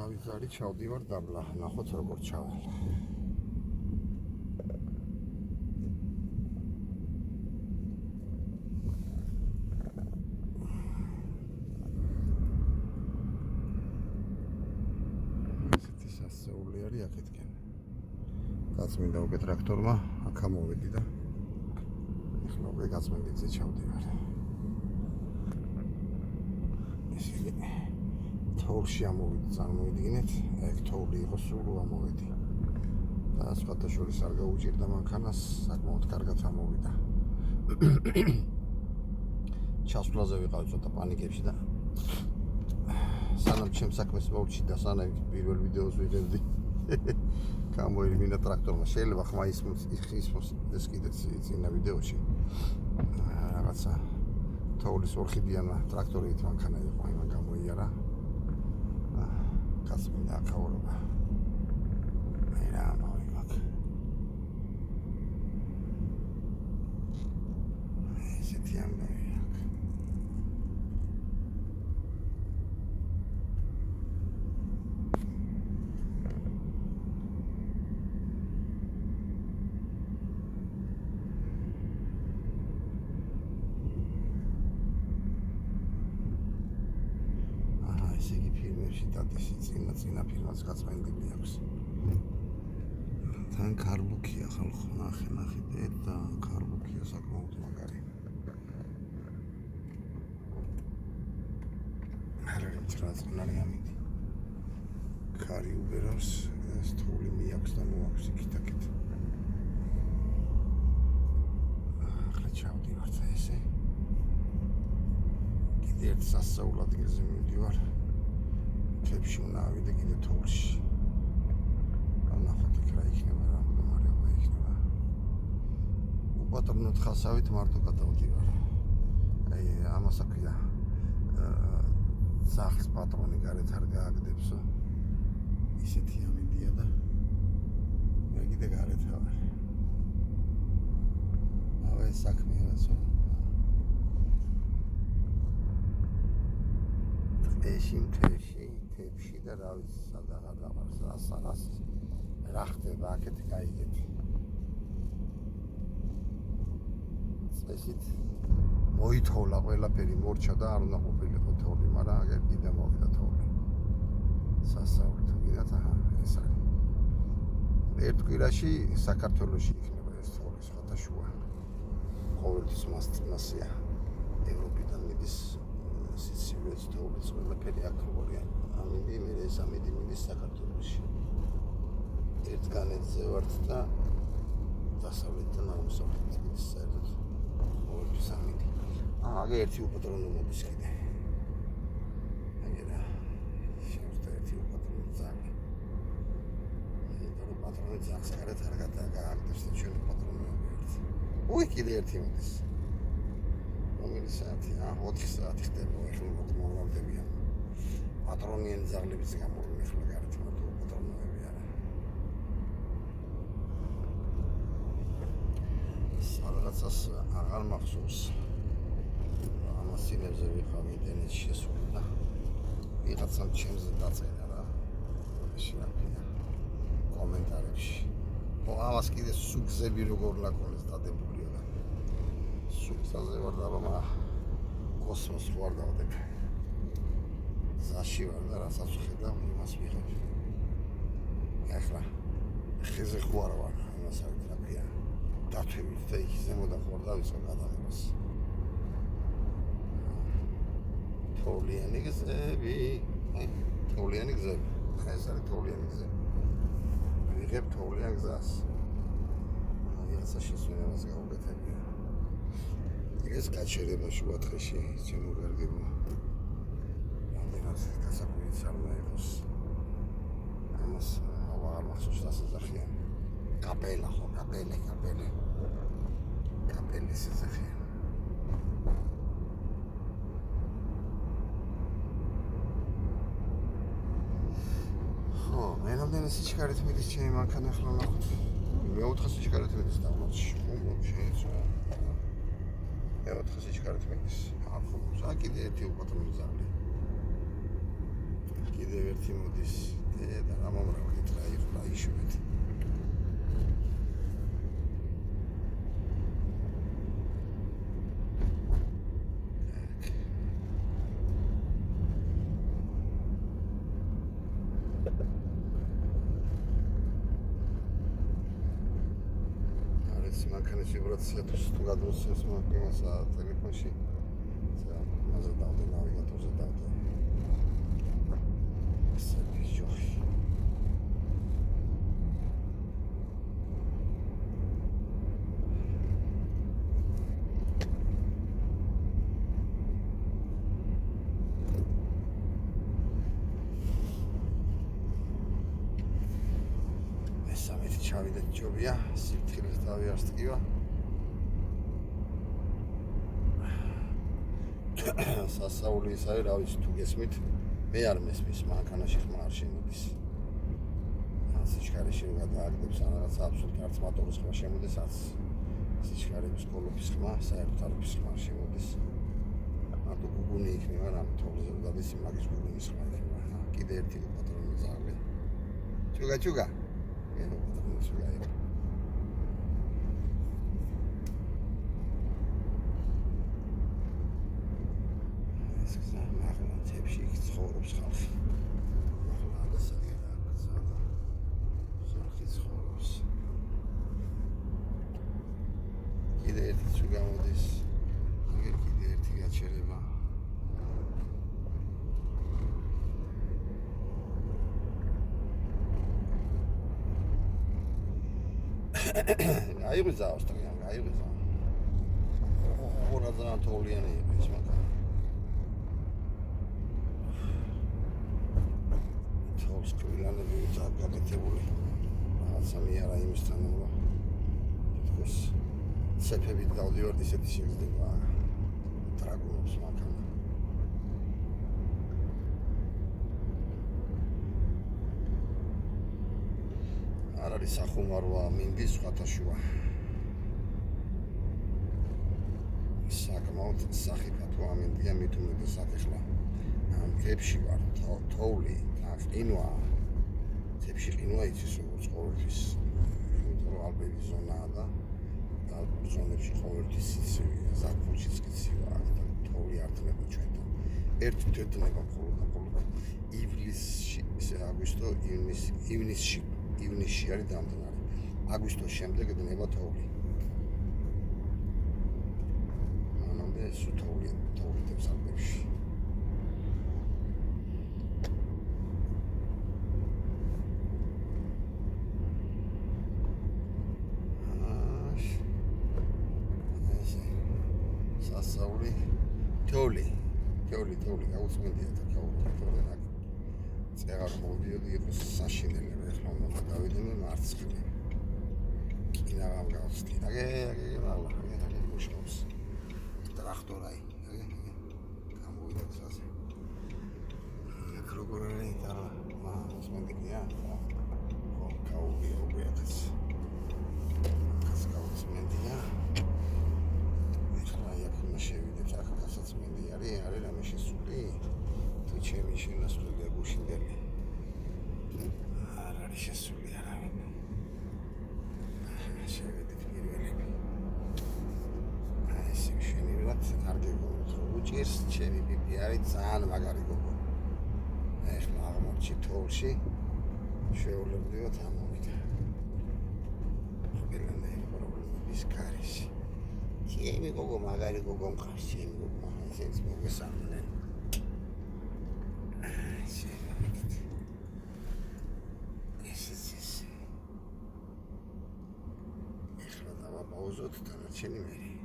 დავიძარი, ჩავდივარ დაბლა, ნახოთ როგორ ჩავალ. ესეთი სასწაული არის აქეთკენ. გაწმინდა უკვე ტრაქტორმა, აქ ამოვედი და ეხლა უკვე გაწმინდაზე ჩავდივარ. თოვლში ამოვედი, წარმოვიდგინეთ, ეგ თოვლი იყო, სულ ამოვედი. და სხვათა შორის არ გაუჭირდა მანქანას, საკმაოდ კარგად ამოვიდა. ჩასვლაზე ვიყავ ცოტა პანიკებში და სანამ ჩემს საქმეს მოვჭი და სანამ პირველ ვიდეოს ვიღებდი, გამოირმინა ტრაქტორმა. შეიძლება ხმა ისმოს ეს კიდეც წინა ვიდეოში რაღაცა თოვლის ორხიდიანმა ტრაქტორით მანქანა იყო, იმან გამოიარა. გაწმინდა აქაურობა. რა მოვიგოთ. ესეთი ამბავი. წინა ფილმაც გაწმენდილი აქვს. თან კარბუქია ხალხო, ნახე და კარბუქია საკმაოდ მაგარი. არის რა წნარი ამით. კარი უბერავს, ეს თული მიაქვს და მოაქვს იქით-აქეთ. ახლა ჩავდივარ ესე. კიდე ერთ სასწაულ ადგილზე მივდივარ. თებში უნდა ავიდე კიდე თოვლში. ნახოთ იქ რა იქნება, რა მდგომარეობა იქნება. უპატრონოდ ხასავით მარტო გადავდივარ. აი ამას აქვია სახს პატრონი გარეთ არ გააგდებსო. ისეთი ამიდია და მე კიდე გარეთ ვარ. ავე საქმეა რაცო. თებში და რა ვიცი სადაღაც რა ხდება აქეთ გაიგეთი. წესით მოითხოვლა ყველაფერი მორჩა და არ უნდა ყოფილიყო თოვლი, მაგრამ აგერ კიდე მოვიდა თოვლი. სასწაული თუ გინდათ, ეს არის. ერთ კვირაში საქართველოში იქნება ეს თოვლის ხათაშუა. ყოველთვის მასწინასია ევროპიდან მიდის სიცივეს თოვლის ყველაფერი აქ როგორია. ამინდი მე ეს ამიდი მიდის საქართველოში. ერთ განეცე ვართ და დასავლეთიდან აღმოსავლეთით მიდის საერთოდ. ყოველთვის ამიდი. აგე ერთი უპატრონო მოდის კიდე. აგერა შევსდა ერთი უპატრონო ძაღლი. და პატრონი ძაღლს გარეთ არ გააგდეს და ჩვენ პატრონები ერთი. უი კიდე ერთი მოდის. რომელი საათია? 4 საათი ხდება, ეხლა მომავდებიან. პატრონიანი ძაღლებიც გამოვიდა ახლა გარეთ, მაგრამ პატრონები არა. სადღაცას აღარ მახსოვს. ამას წინებზე ვიყავ ინტერნეტში შესული და ვიღაცამ ჩემზე დაწერა რა. შეაფია კომენტარებში. ამას კიდე სუგზები როგორ ლაკონეს დადებულია და სუგზაზე ვარ და მაგრამ კოსმოს ვარ დავდებ. ზაში ვარ და რასაც ხედავ, იმას ვიღებ. ახლა ხეზე ხوار ვარ, იმას არ ვთქვია. დათვით და იქ ზემოდან ხوار დავიწყო გადაღებას. თოვლიანი გზები. ეს არის თოვლიანი გზები. ვიღებ თოვლიან გზას. რაცა შესვენებას გავუკეთებია. ეს გაჩერება შუადღეში, ჩემო გარგებო. გასაკვირიც არ უნდა იყოს. ამას აღარ მახსოვს დასაძახიან. კაპელა ხო, კაპელის ზახიან. ხო, მე რამდენი სიჩქარით მიდის ჩემი მანქანა ახლა ნახოთ. მე 4 სიჩქარით მიდის და შეიძლება. მე 4 სიჩქარით მიდის. ახლა კიდე ერთი უპატრონო ძაღლი. კიდევ ერთი მოდის და რა მომრავლით რა იყო რა იშვით მანქანის ვიბრაცია თუ გადმოსცემს მანქანასა ტელეფონში მასე დავდე ნავიგატორზე დავდე სერვისჯოხი მესამეთი ჩავიდეთ ჯობია სიფრთხილეს დავიარსტკივა სასაული ის არის რა ვიცი თუ გესმით მე არ მესმის მანქანაში ხმა არ შემოდის სიჩქარეში რომ გადააგდებს ან რაღაც აბსოლუტურად არც მოტორის ხმა შემოდის არც სიჩქარების კოლოფის ხმა საერთოდ არ ხმა შემოდის მარტო გუგუნი იქნება რა თორზე დადის მაგის გუგუნის ხმა იქნება კიდე ერთი პატრონი ზაღლი ჩუგა ცხოვრობს ხალხი. ახლა დასაგერა გზადა. ხალხი ცხოვრობს. კიდე ერთი თუ გამოდის. კიდე ერთი გაჩერება. აიღვიძა ავსტრია, აიღვიძა. ორადან თოვლიანი ის მაგრამ სკვილანები გაკეთებული რაღაცა მიარა იმისთან რომ თქოს ცეფებით გავდივართ ისეთი შეგრძნება ტრაგულობს მანქანა არ არის სახუმაროა მინდის სხვათაშუა საკმაოდ სახიფათო ამინდია მით უმეტესად ახლა ამ თებში ვარ თოვლი ყინვა თებში ყინვა იცის როგორც ყოველთვის იმიტომ რომ ალბერი ზონაა და ზონებში ყოველთვის იცივია ზაფხულშიც იცივია და თოვლი ართმება ჩვენთან ერთი თეთრება მხოლოდ ივლისში აგვისტო ივნისში არის დამდგარი აგვისტოს შემდეგ დება თოვლი მანამდე სულ თოვლი დებს ალბერში თოვლი გაუწმენდია და თოვლი რა წეღარ მოდიოდი იყოს საშინელება ახლა უნდა გავიდე მარცხნივ კინაღამ გავსტი აგე მუშაობს ტრაქტორი გამოვიდა გზაზე როგორ არის და მოწმენდია გაუვია გაუწმენდია შევიდეთ ახლა რასაც მინდი არის რამე შესული თუ ჩემი შენასული გუშინდელი არ არის შესული არავინ შევიდეთ პირველები ეს შენივრად არ გეგონოთ რომ უჭირს ჩემი პიპი არის ძალიან მაგარი გოგო ახლა აღმოჩი თოვლში შეულებრივად ამოვიდა ყველანაირი პრობლემების გარეშე ჩემი გოგო მაგარი გოგო მყავს ჩემი გოგო ესეც მოგესალმნენ ეს ახლა დავაპაუზოთ და ჩემი მერი